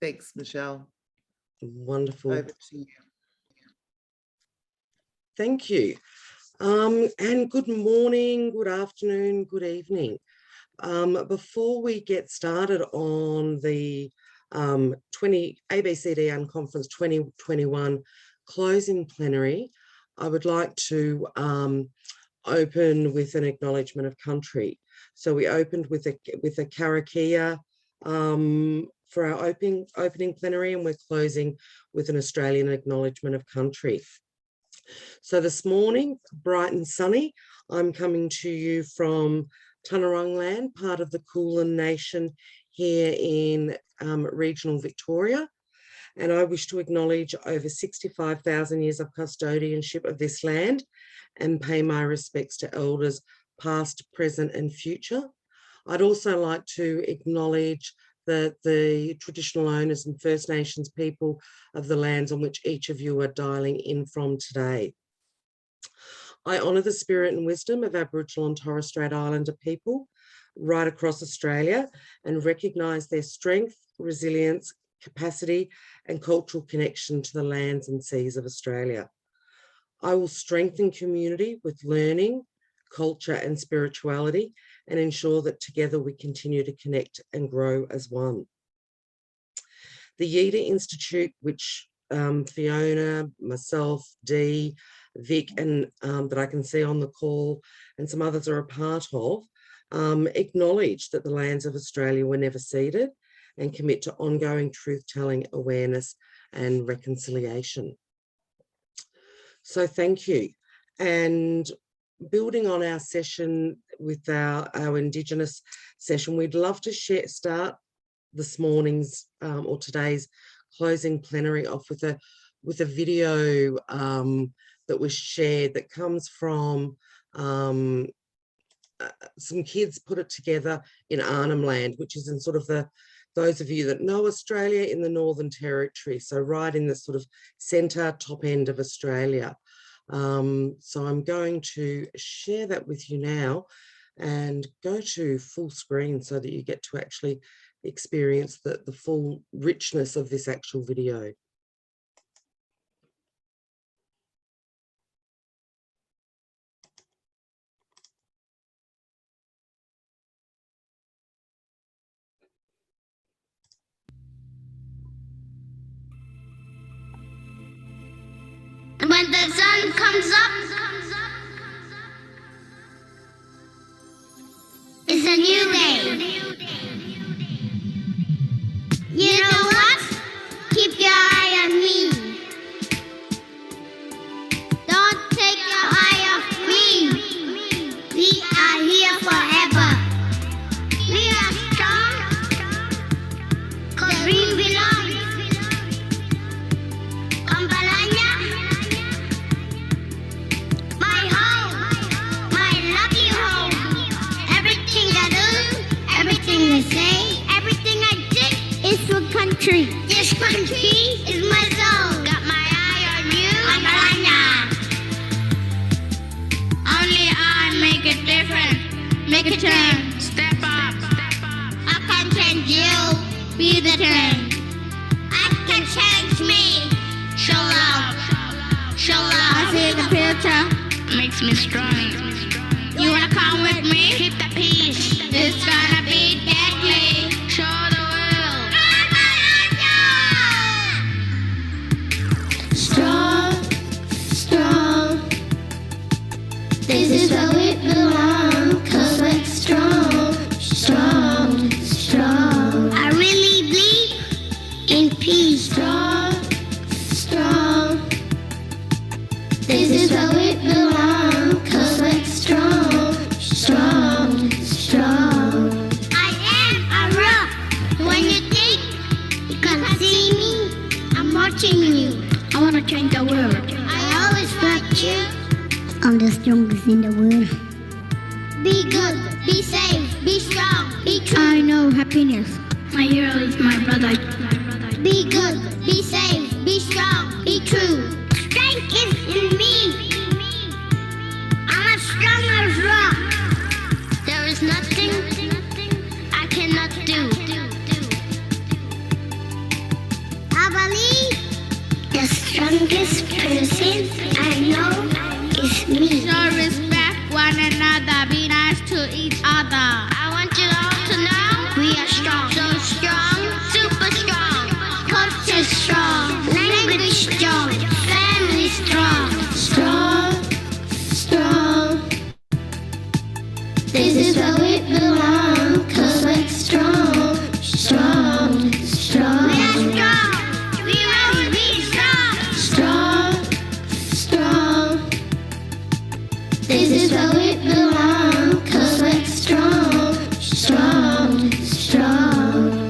Thanks, Michelle. Wonderful. Over to you. Thank you. And good morning, good afternoon, good evening. Before we get started on the ABCD Unconference 2021 closing plenary, I would like to open with an acknowledgement of country. So we opened with a karakia for our opening plenary, and we're closing with an Australian acknowledgement of country. So this morning, bright and sunny, I'm coming to you from Tunarong land, part of the Kulin Nation here in regional Victoria. And I wish to acknowledge over 65,000 years of custodianship of this land and pay my respects to elders past, present and future. I'd also like to acknowledge the traditional owners and First Nations people of the lands on which each of you are dialing in from today. I honour the spirit and wisdom of Aboriginal and Torres Strait Islander people right across Australia and recognise their strength, resilience, capacity and cultural connection to the lands and seas of Australia. I will strengthen community with learning, culture and spirituality and ensure that together we continue to connect and grow as one. The Yida Institute, which Fiona, myself, Dee, Vic and that I can see on the call and some others are a part of, acknowledge that the lands of Australia were never ceded and commit to ongoing truth-telling, awareness and reconciliation. So thank you. And building on our session with our Indigenous session, we'd love to start this morning's or today's closing plenary off with a video that was shared that comes from some kids put it together in Arnhem Land, which is in sort of those of you that know Australia, in the Northern Territory, so right in the sort of centre top end of Australia. So I'm going to share that with you now and go to full screen so that you get to actually experience the full richness of this actual video. When the sun comes up, it's a new day. You know what? Keep your eye on me. Don't take your eye off me. We are here forever. We are strong, 'cause we belong. Kambalanya. My home, my lucky home. Everything I do, everything I say, everything I did is for country. This country is my zone. Got my eye on you, Amalanya. Only I make it different. Make a turn. Step up. I can change you. Be the turn. I can change me. Show love. Show love. I see the future. Makes me strong. You wanna come with me? Keep the peace. It's gonna be deadly. Show the world. Strong, strong. This is where we belong. 'Cause we're strong, strong, strong. I really believe in peace. Strong, strong. This is where we belong, 'cause we're strong, strong, strong. I am a rock. When you think you can't see me, I'm watching you. I wanna change the world. I always watch you. I'm the strongest in the world. Be good, be safe, be strong, be true. I know happiness. My hero is my brother. Be good, be safe, be strong, be true. Strength is in me. I'm as strong as rock. There is nothing I cannot do. strongest person I know is me. So respect one another, be nice to each other. I want you all to know we are strong. So strong, super strong. Culture strong, language strong, family strong. Strong, strong. This is where we belong, 'cause we're strong, strong, strong. We are strong. We will be strong. Strong, strong. This is where we belong, 'cause we're strong, strong, strong.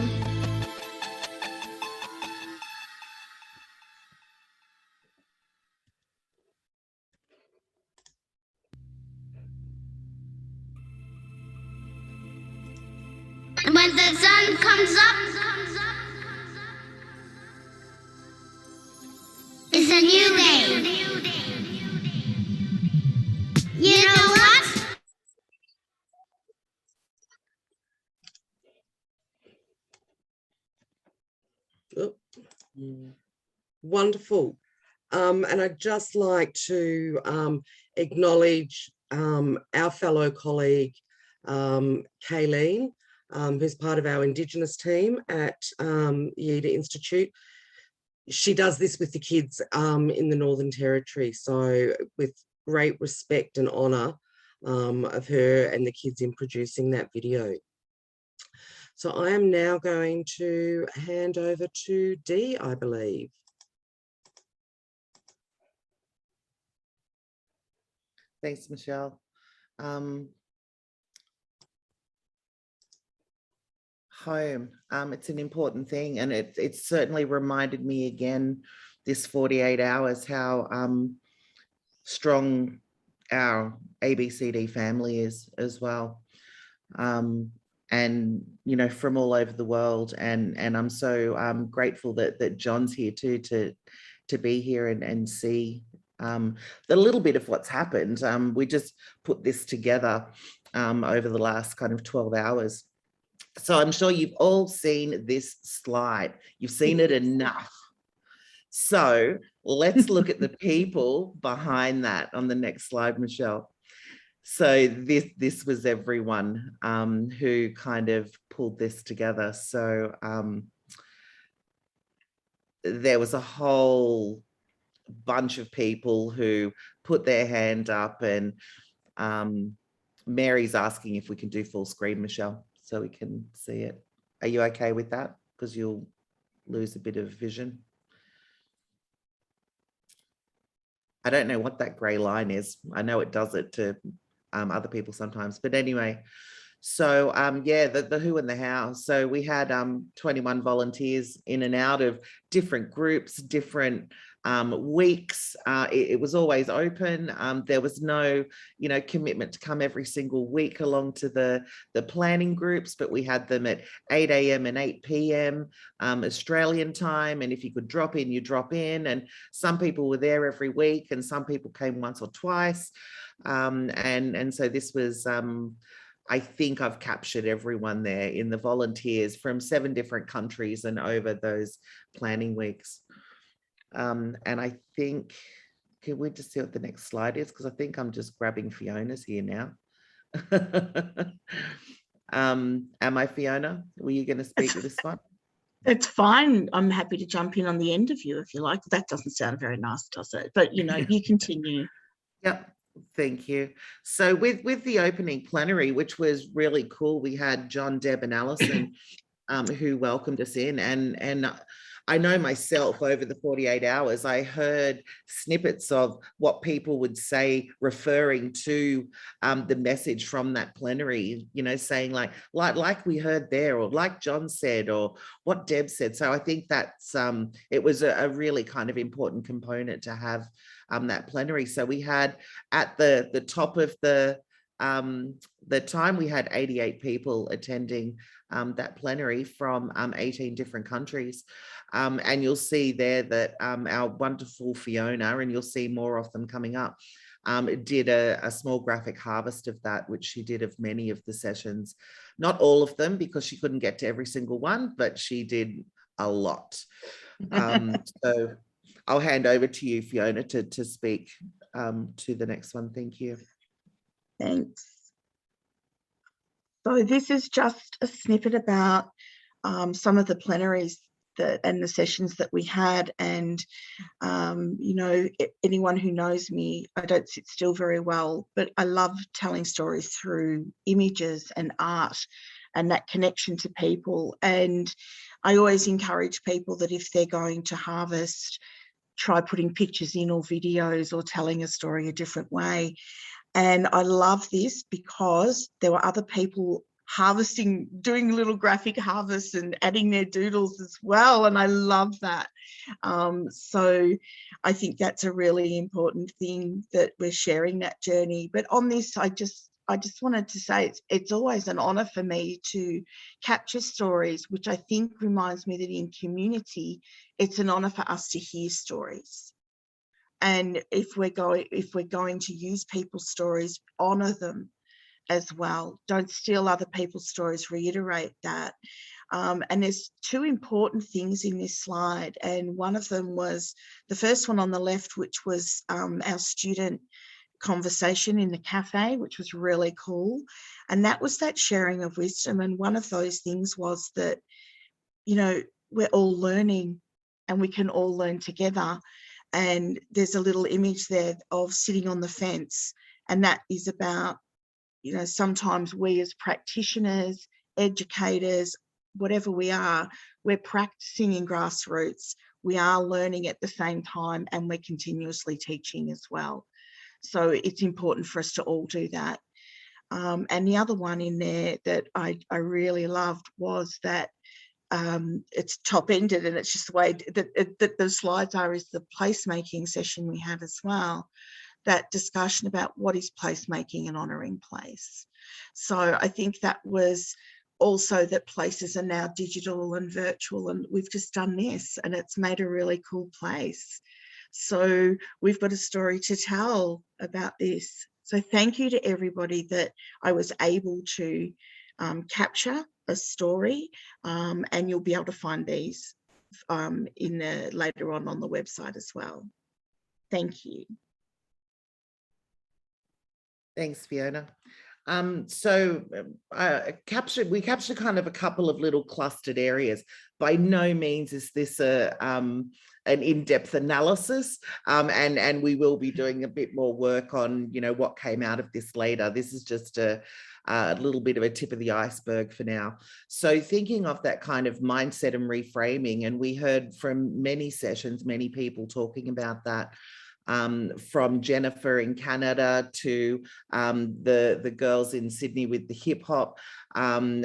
When the sun comes up, it's a new day. You know what? Oh, wonderful. And I'd just like to acknowledge our fellow colleague, Kayleen, who's part of our Indigenous team at Yeeda Institute. She does this with the kids in the Northern Territory. So with great respect and honour of her and the kids in producing that video. So I am now going to hand over to Dee, I believe. Thanks, Michelle. Home, it's an important thing, and it certainly reminded me again this 48 hours how strong our ABCD family is as well, and you know, from all over the world, and I'm so grateful that John's here too to be here and see the little bit of what's happened. We just put this together over the last kind of 12 hours. So I'm sure you've all seen this slide. You've seen it enough. So let's look at the people behind that on the next slide, Michelle. So this was everyone who kind of pulled this together. So there was a whole bunch of people who put their hand up, and Mary's asking if we can do full screen, Michelle, so we can see it. Are you okay with that? Because you'll lose a bit of vision. I don't know what that grey line is. I know it does it to other people sometimes, but anyway. So yeah, the who and the how. So we had 21 volunteers in and out of different groups, different weeks. It was always open. There was no, you know, commitment to come every single week along to the planning groups, but we had them at 8 a.m. and 8 p.m. Australian time. And if you could drop in, you drop in. And some people were there every week, and some people came once or twice. And so this was, I think I've captured everyone there in the volunteers from 7 different countries and over those planning weeks. And I think, can we just see what the next slide is? Because I think I'm just grabbing Fiona's here now. Am I Fiona? Were you going to speak to this one? It's fine. I'm happy to jump in on the end of you if you like. That doesn't sound very nice, does it? But, you know, you continue. Yep. Thank you. So with the opening plenary, which was really cool, we had John, Deb and Alison who welcomed us in, and I know myself over the 48 hours, I heard snippets of what people would say referring to the message from that plenary, you know, saying like we heard there, or like John said, or what Deb said. So I think that's, it was a really kind of important component to have that plenary. So we had at the top of the time, we had 88 people attending that plenary from 18 different countries. And you'll see there that our wonderful Fiona, and you'll see more of them coming up, did a small graphic harvest of that, which she did of many of the sessions. Not all of them, because she couldn't get to every single one, but she did a lot. So I'll hand over to you, Fiona, to speak to the next one. Thank you. Thanks. So this is just a snippet about some of the plenaries and the sessions that we had. And, you know, anyone who knows me, I don't sit still very well, but I love telling stories through images and art and that connection to people. And I always encourage people that if they're going to harvest, try putting pictures in or videos or telling a story a different way. And I love this because there were other people harvesting, doing little graphic harvests and adding their doodles as well. And I love that. So I think that's a really important thing, that we're sharing that journey. But on this, I just wanted to say it's always an honour for me to capture stories, which I think reminds me that in community, it's an honour for us to hear stories. And if we're going to use people's stories, honour them as well. Don't steal other people's stories, reiterate that. And there's two important things in this slide. And one of them was the first one on the left, which was our student conversation in the cafe, which was really cool. And that was that sharing of wisdom. And one of those things was that, you know, we're all learning and we can all learn together. And there's a little image there of sitting on the fence. And that is about, you know, sometimes we as practitioners, educators, whatever we are, we're practicing in grassroots. We are learning at the same time, and we're continuously teaching as well. So it's important for us to all do that. And the other one in there that I really loved was that it's top-ended, and it's just the way that the slides are, is the placemaking session we had as well. That discussion about what is placemaking and honouring place. So I think that was also that places are now digital and virtual, and we've just done this and it's made a really cool place. So we've got a story to tell about this. So thank you to everybody that I was able to capture a story, and you'll be able to find these later on the website as well. Thank you. Thanks, Fiona. So we captured kind of a couple of little clustered areas. By no means is this an in-depth analysis, and we will be doing a bit more work on, you know, what came out of this later. This is just a little bit of a tip of the iceberg for now. So thinking of that kind of mindset and reframing, and we heard from many sessions, many people talking about that. From Jennifer in Canada to the girls in Sydney with the hip hop. And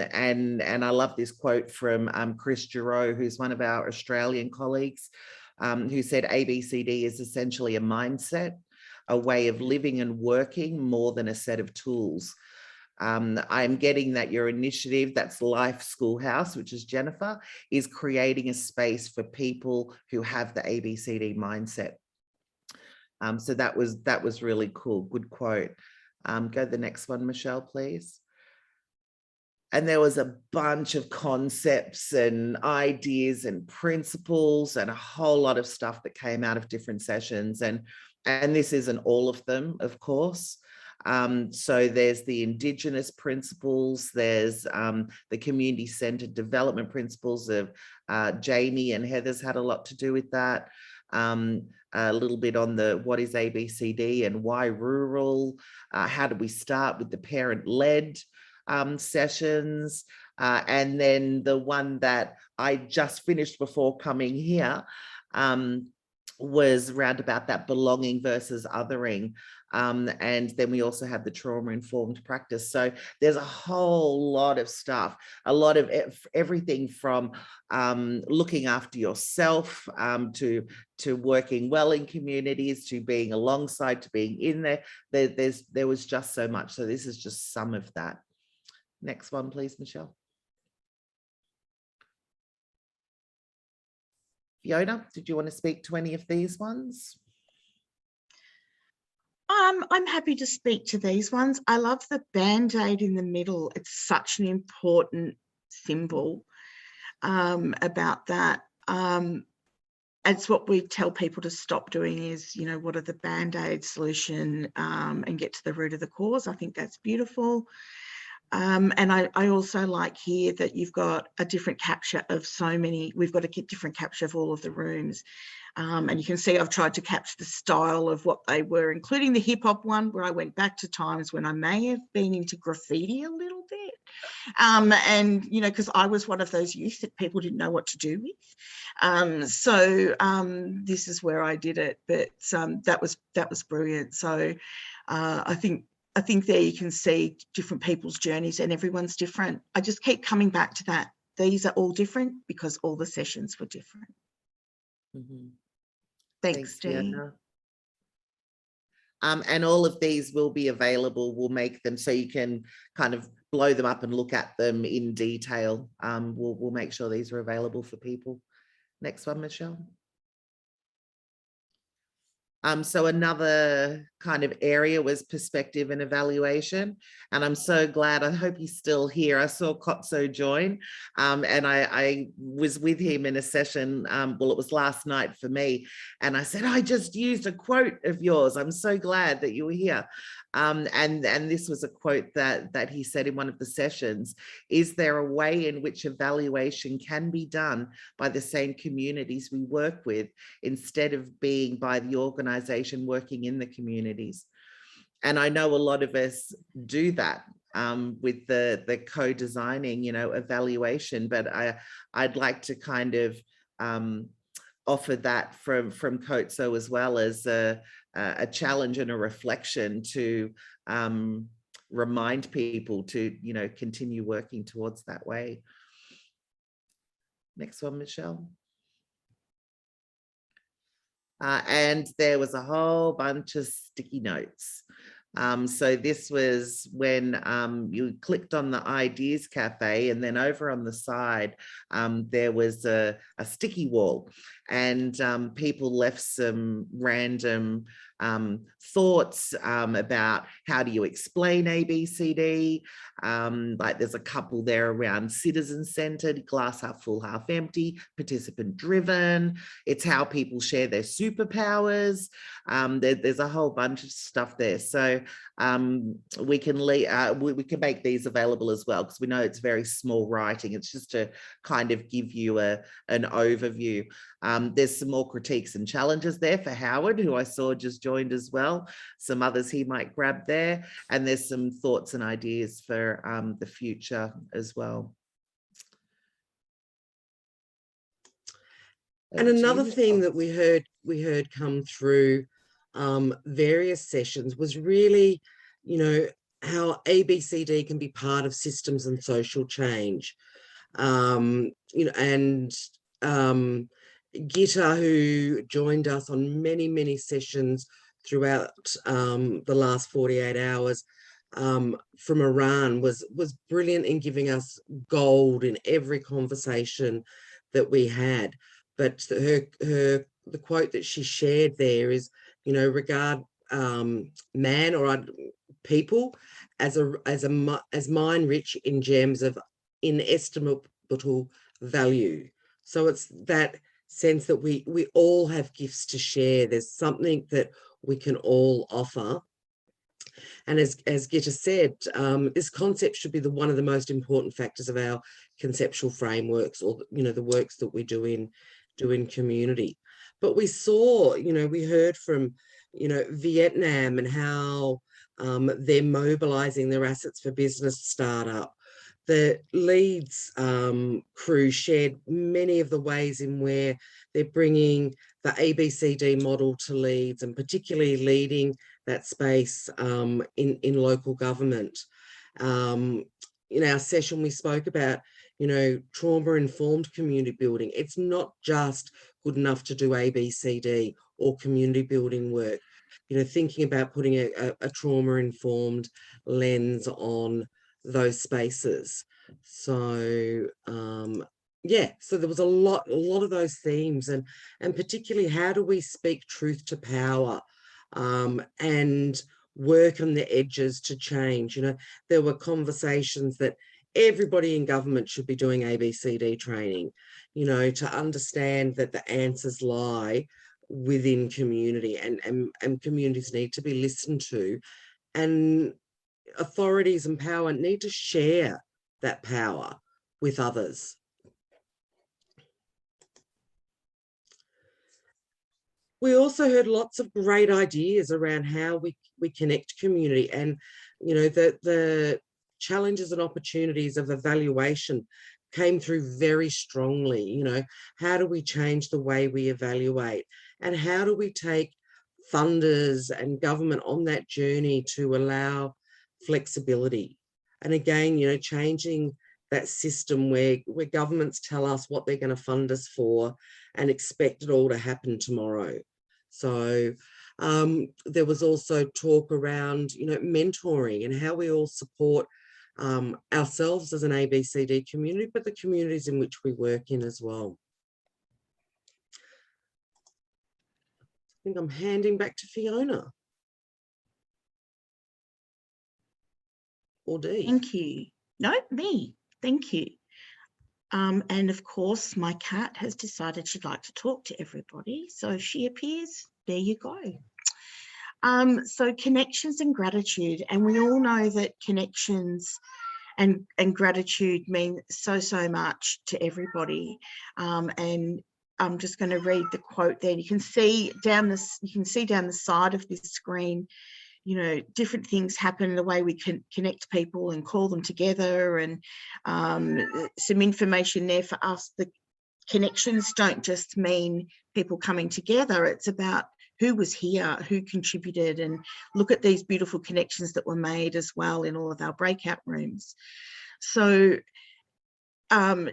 I love this quote from Chris Giroux, who's one of our Australian colleagues, who said ABCD is essentially a mindset, a way of living and working more than a set of tools. I'm getting that your initiative, that's Life Schoolhouse, which is Jennifer, is creating a space for people who have the ABCD mindset. So that was really cool. Good quote. Go to the next one, Michelle, please. And there was a bunch of concepts and ideas and principles and a whole lot of stuff that came out of different sessions. And this isn't all of them, of course. So there's the Indigenous principles, there's the community-centered development principles of Jamie and Heather's had a lot to do with that. A little bit on the what is ABCD and why rural, how do we start with the parent-led sessions, and then the one that I just finished before coming here was around about that belonging versus othering. And then we also have the trauma-informed practice. So there's a whole lot of stuff, a lot of everything from looking after yourself, to working well in communities, to being alongside, to being in there. There was just so much. So this is just some of that. Next one, please, Michelle. Fiona, did you want to speak to any of these ones? I'm happy to speak to these ones. I love the Band-Aid in the middle. It's such an important symbol about that. it's what we tell people to stop doing is, you know, what are the band-aid solution, and get to the root of the cause. I think that's beautiful. And I also like here that you've got a different capture of so many, we've got a different capture of all of the rooms. And you can see I've tried to capture the style of what they were, including the hip hop one, where I went back to times when I may have been into graffiti a little bit. And, you know, because I was one of those youth that people didn't know what to do with. So this is where I did it, but that was brilliant. So I think there you can see different people's journeys, and everyone's different. I just keep coming back to that. These are all different because all the sessions were different. Mm-hmm. Thanks, Dee. Fiona. And all of these will be available. We'll make them so you can kind of blow them up and look at them in detail. We'll make sure these are available for people. Next one, Michelle. So another kind of area was perspective and evaluation. And I'm so glad, I hope he's still here. I saw Kotso join, and I was with him in a session, well, it was last night for me. And I said, I just used a quote of yours. I'm so glad that you were here. And this was a quote that he said in one of the sessions. Is there a way in which evaluation can be done by the same communities we work with, instead of being by the organization working in the communities? And I know a lot of us do that with the co-designing, you know, evaluation, but I'd like to kind of offer that from COTSO as well as a challenge and a reflection to remind people to, you know, continue working towards that way. Next one, Michelle. And there was a whole bunch of sticky notes. So this was when you clicked on the Ideas Cafe, and then over on the side, there was a sticky wall, and people left some random thoughts about how do you explain ABCD. Like there's a couple there around citizen-centered, glass half full, half empty, participant-driven. It's how people share their superpowers. There's a whole bunch of stuff there. So we can make these available as well, because we know it's very small writing. It's just to kind of give you an overview. There's some more critiques and challenges there for Howard, who I saw just joined as well. Some others he might grab there. And there's some thoughts and ideas for the future as well. And another theme that we heard come through various sessions was really, you know, how ABCD can be part of systems and social change. You know, and Gita, who joined us on many sessions throughout the last 48 hours from Iran, was brilliant in giving us gold in every conversation that we had. But the quote that she shared there is, you know, regard man or people as mine rich in gems of inestimable value. So it's that sense that we all have gifts to share. There's something that we can all offer. And as Gita said, this concept should be one of the most important factors of our conceptual frameworks, or, you know, the works that we do in community. But we saw, you know, we heard from, you know, Vietnam and how they're mobilizing their assets for business startup. The Leeds crew shared many of the ways in where they're bringing the ABCD model to Leeds, and particularly leading that space in local government. In our session, we spoke about, you know, trauma-informed community building. It's not just good enough to do ABCD or community building work. You know, thinking about putting a trauma-informed lens on those spaces. So yeah, so there was a lot of those themes, and particularly how do we speak truth to power and work on the edges to change. You know, there were conversations that everybody in government should be doing ABCD training, you know, to understand that the answers lie within community, and communities need to be listened to, and authorities and power need to share that power with others. We also heard lots of great ideas around how we connect community, and, you know, the challenges and opportunities of evaluation came through very strongly. You know, how do we change the way we evaluate, and how do we take funders and government on that journey to allow flexibility? And again, you know, changing that system where governments tell us what they're going to fund us for and expect it all to happen tomorrow. So there was also talk around, you know, mentoring and how we all support ourselves as an ABCD community, but the communities in which we work in as well. I think I'm handing back to Fiona. Or Dee. Thank you. No, me. Thank you. And of course, my cat has decided she'd like to talk to everybody. So if she appears, there you go. So connections and gratitude. And we all know that connections and gratitude mean so much to everybody. And I'm just going to read the quote there. You can see down the side of this screen, you know, different things happen, the way we can connect people and call them together, and some information there for us. The connections don't just mean people coming together. It's about who was here, who contributed, and look at these beautiful connections that were made as well in all of our breakout rooms. So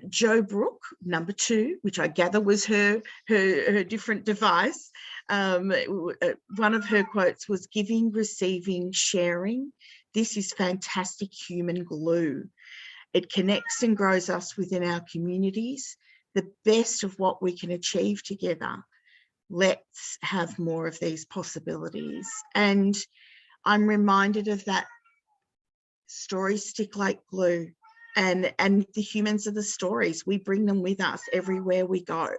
Jo Brooke, number 2, which I gather was her different device. One of her quotes was, "Giving, receiving, sharing. This is fantastic human glue. It connects and grows us within our communities, the best of what we can achieve together. Let's have more of these possibilities." And I'm reminded of that stories stick like glue. And the humans are the stories. We bring them with us everywhere we go.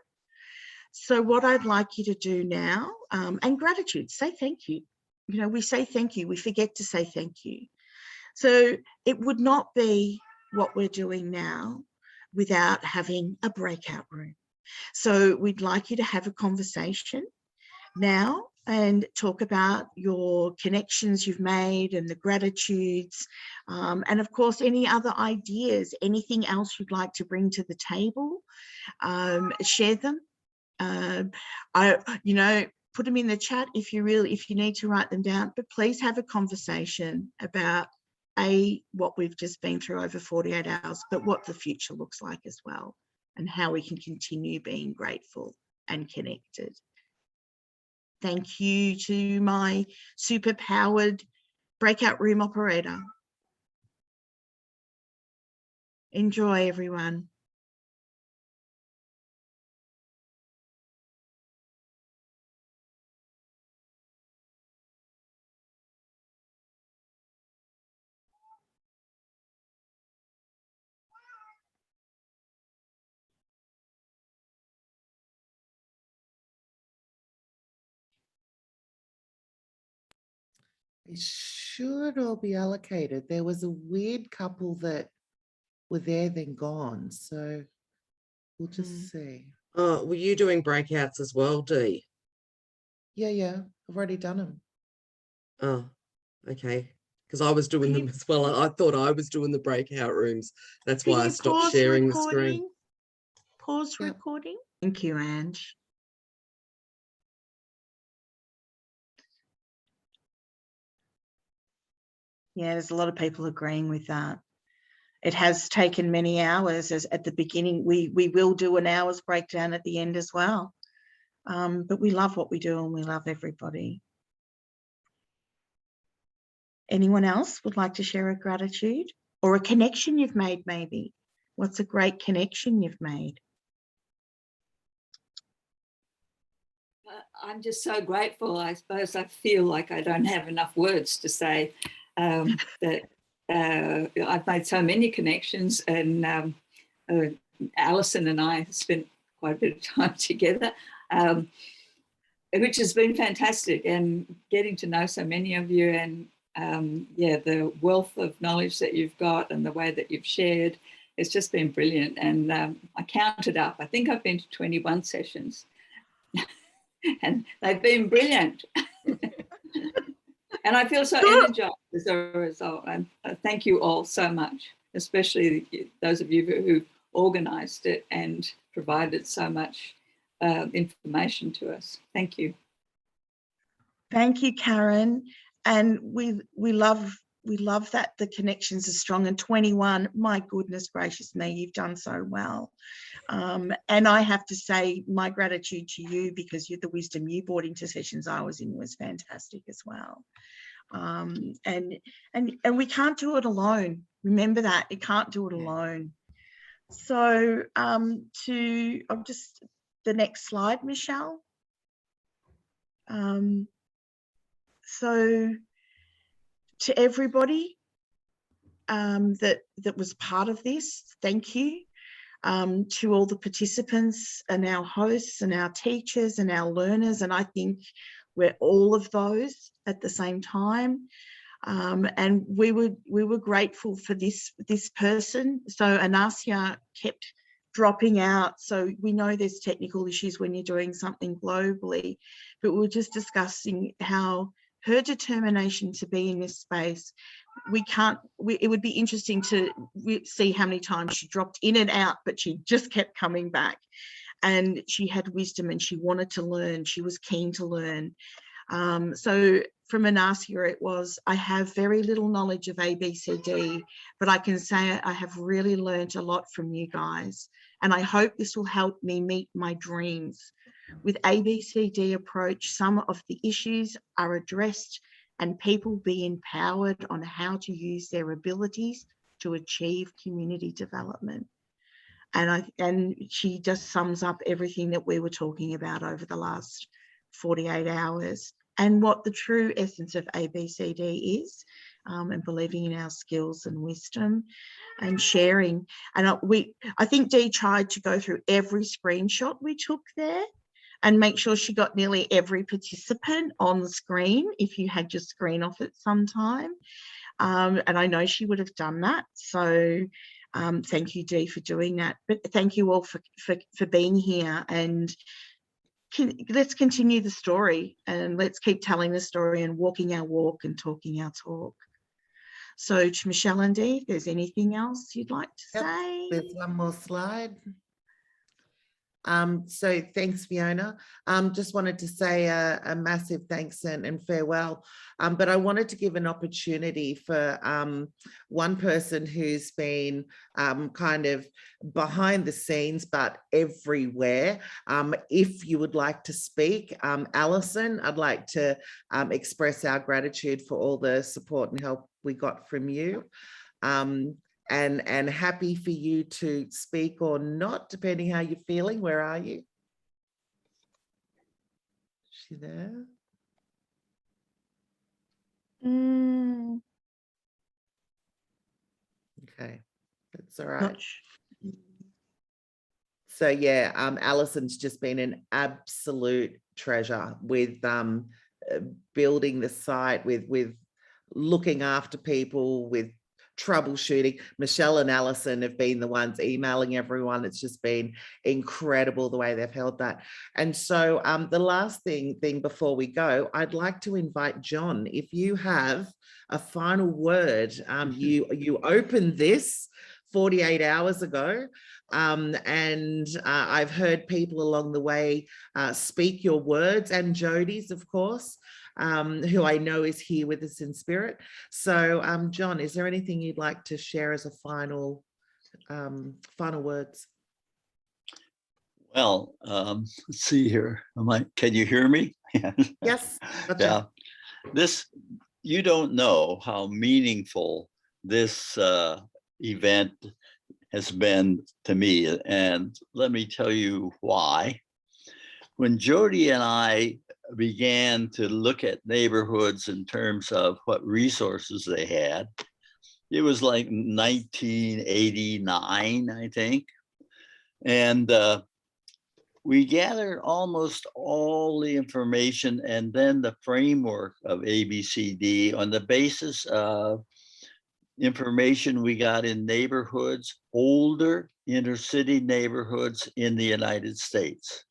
So what I'd like you to do now, and gratitude, say thank you. You know, we say thank you. We forget to say thank you. So it would not be what we're doing now without having a breakout room. So we'd like you to have a conversation now and talk about your connections you've made and the gratitudes, and of course any other ideas, anything else you'd like to bring to the table, share them. You know, put them in the chat if you need to write them down, but please have a conversation about what we've just been through over 48 hours, but what the future looks like as well, and how we can continue being grateful and connected. Thank you to my super powered breakout room operator. Enjoy, everyone. It should all be allocated. There was a weird couple that were there then gone, so we'll just see. Oh, were you doing breakouts as well, Dee? Yeah, I've already done them. Oh, okay. Because I was doing them as well. I thought I was doing the breakout rooms. That's why I stopped sharing the screen. Pause recording. Thank you, Ange. Yeah, there's a lot of people agreeing with that. It has taken many hours. As at the beginning, we will do an hour's breakdown at the end as well. But we love what we do and we love everybody. Anyone else would like to share a gratitude or a connection you've made maybe? What's a great connection you've made? I'm just so grateful. I suppose I feel like I don't have enough words to say that I've made so many connections, and Alison and I spent quite a bit of time together, which has been fantastic, and getting to know so many of you, and the wealth of knowledge that you've got and the way that you've shared, it's just been brilliant. And I counted up, I think I've been to 21 sessions and they've been brilliant. And I feel so energized as a result. And thank you all so much, especially those of you who organized it and provided so much information to us. Thank you. Thank you, Karen. And we love that the connections are strong. And 21, my goodness gracious me, you've done so well. And I have to say my gratitude to you, because the wisdom you brought into sessions I was in was fantastic as well. And we can't do it alone. Remember that, you can't do it alone. So just the next slide, Michelle. So to everybody that was part of this, thank you. To all the participants and our hosts and our teachers and our learners, and I think we're all of those at the same time. And we were grateful for this person. So Anasia kept dropping out, so we know there's technical issues when you're doing something globally, but we were just discussing how her determination to be in this space, it would be interesting to see how many times she dropped in and out, but she just kept coming back. And she had wisdom and she wanted to learn. She was keen to learn. So from Anasia, it was, I have very little knowledge of ABCD, but I can say I have really learned a lot from you guys. And I hope this will help me meet my dreams. With ABCD approach, some of the issues are addressed and people be empowered on how to use their abilities to achieve community development. And she just sums up everything that we were talking about over the last 48 hours and what the true essence of ABCD is, and believing in our skills and wisdom and sharing. And I think Dee tried to go through every screenshot we took there and make sure she got nearly every participant on the screen if you had your screen off at some time. And I know she would have done that. So thank you, Dee, for doing that. But thank you all for being here, and let's continue the story, and let's keep telling the story and walking our walk and talking our talk. So to Michelle and Dee, if there's anything else you'd like to say. There's one more slide. So thanks, Fiona. Just wanted to say a massive thanks and farewell. But I wanted to give an opportunity for one person who's been kind of behind the scenes, but everywhere. If you would like to speak, Alison, I'd like to express our gratitude for all the support and help we got from you. And happy for you to speak or not, depending how you're feeling. Where are you? Is she there? Okay, that's all right. So yeah, Alison's just been an absolute treasure with building the site, with looking after people, with troubleshooting. Michelle and Alison have been the ones emailing everyone. It's just been incredible the way they've held that. And so the last thing before we go, I'd like to invite John, if you have a final word. You opened this 48 hours ago, and I've heard people along the way speak your words, and Jodie's, of course, who I know is here with us in spirit. So John, is there anything you'd like to share as a final words? Well, let's see here. Can you hear me? Yes. Yeah. You don't know how meaningful this event has been to me. And let me tell you why. When Jody and I began to look at neighborhoods in terms of what resources they had, It was like 1989, I think. And we gathered almost all the information and then the framework of ABCD on the basis of information we got in neighborhoods, older inner city neighborhoods in the United States.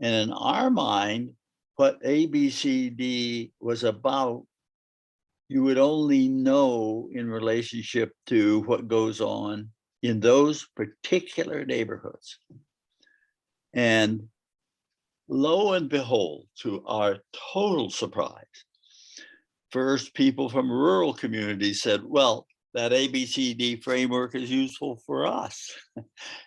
And in our mind, what ABCD was about, you would only know in relationship to what goes on in those particular neighborhoods. And lo and behold, to our total surprise, first people from rural communities said, well, that ABCD framework is useful for us.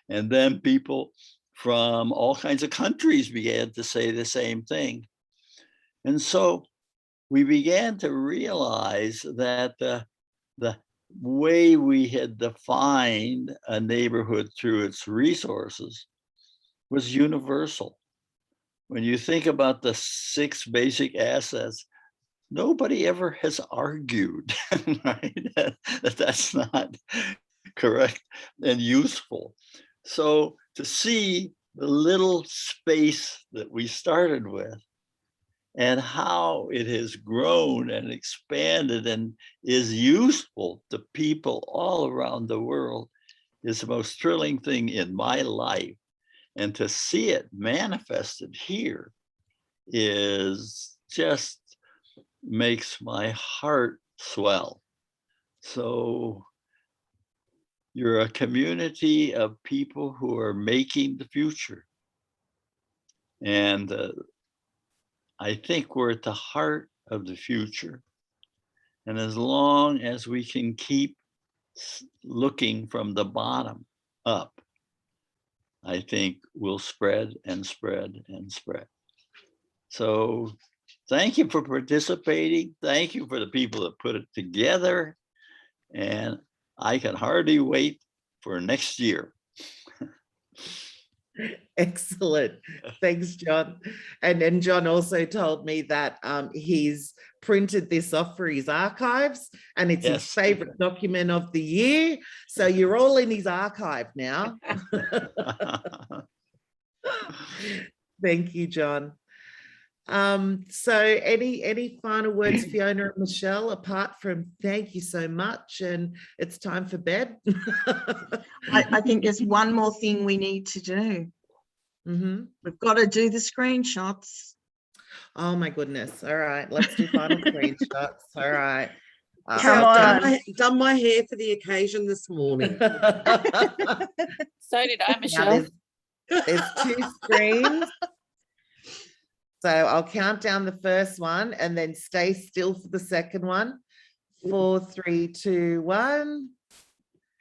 And then people from all kinds of countries began to say the same thing. And so we began to realize that the way we had defined a neighborhood through its resources was universal. When you think about the 6 basic assets, nobody ever has argued, right? That's not correct and useful. So to see the little space that we started with and how it has grown and expanded and is useful to people all around the world is the most thrilling thing in my life. And to see it manifested here is just makes my heart swell. So you're a community of people who are making the future. And I think we're at the heart of the future. And as long as we can keep looking from the bottom up, I think we'll spread and spread and spread. So thank you for participating. Thank you for the people that put it together. And I can hardly wait for next year. Excellent. Thanks, John. And John also told me that he's printed this off for his archives and it's his favorite document of the year. So you're all in his archive now. Thank you, John. So any final words, Fiona and Michelle, apart from thank you so much and it's time for bed? I think there's one more thing we need to do. We've got to do the screenshots. Oh my goodness. All right, let's do final screenshots. All right. Come on. Done my hair for the occasion this morning. So did I, Michelle. There's 2 screens. So I'll count down the first one and then stay still for the second one. 4, 3, 2, 1.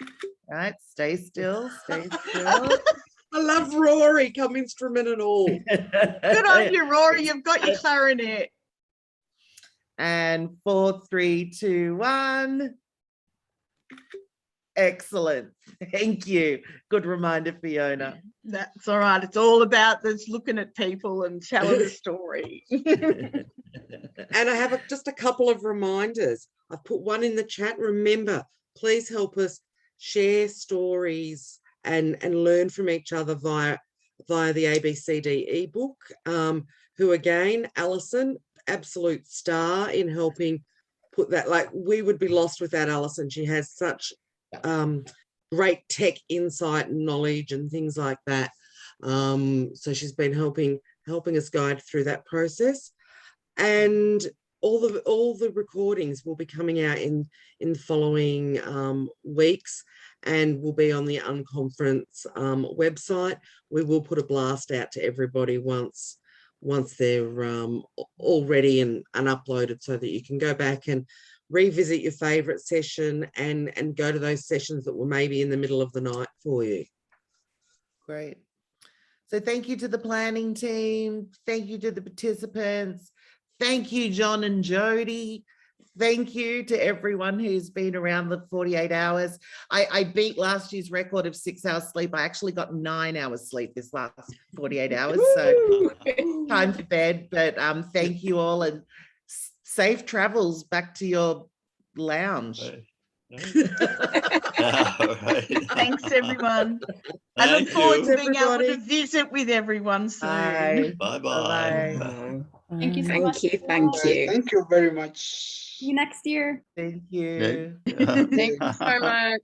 All right, stay still, stay still. I love Rory, come instrument and all. Good on you, Rory. You've got your clarinet. And 4, 3, 2, 1. Excellent. Thank you. Good reminder, Fiona. That's all right. It's all about this looking at people and telling the story. And I have just a couple of reminders. I've put one in the chat. Remember, please help us share stories and learn from each other via the ABCD ebook. Who again, Alison, absolute star in helping put that. Like, we would be lost without Alison. She has such great tech insight and knowledge and things like that. So she's been helping us guide through that process. And all the recordings will be coming out in the following weeks and will be on the Unconference website. We will put a blast out to everybody once they're all ready and uploaded, so that you can go back and revisit your favorite session and go to those sessions that were maybe in the middle of the night for you. Great. So thank you to the planning team. Thank you to the participants. Thank you, John and Jody. Thank you to everyone who's been around the 48 hours. I beat last year's record of 6 hours sleep. I actually got 9 hours sleep this last 48 hours. So time for bed, but thank you all and safe travels back to your lounge. All right. Thanks, everyone. I look Thank forward you. to being able to Everybody. visit with everyone soon. Bye. Bye-bye. Bye-bye. Thank you so Thank much. you. Thank Bye. you. Thank you very much. See you next year. Thank you. Okay. Thank you so much.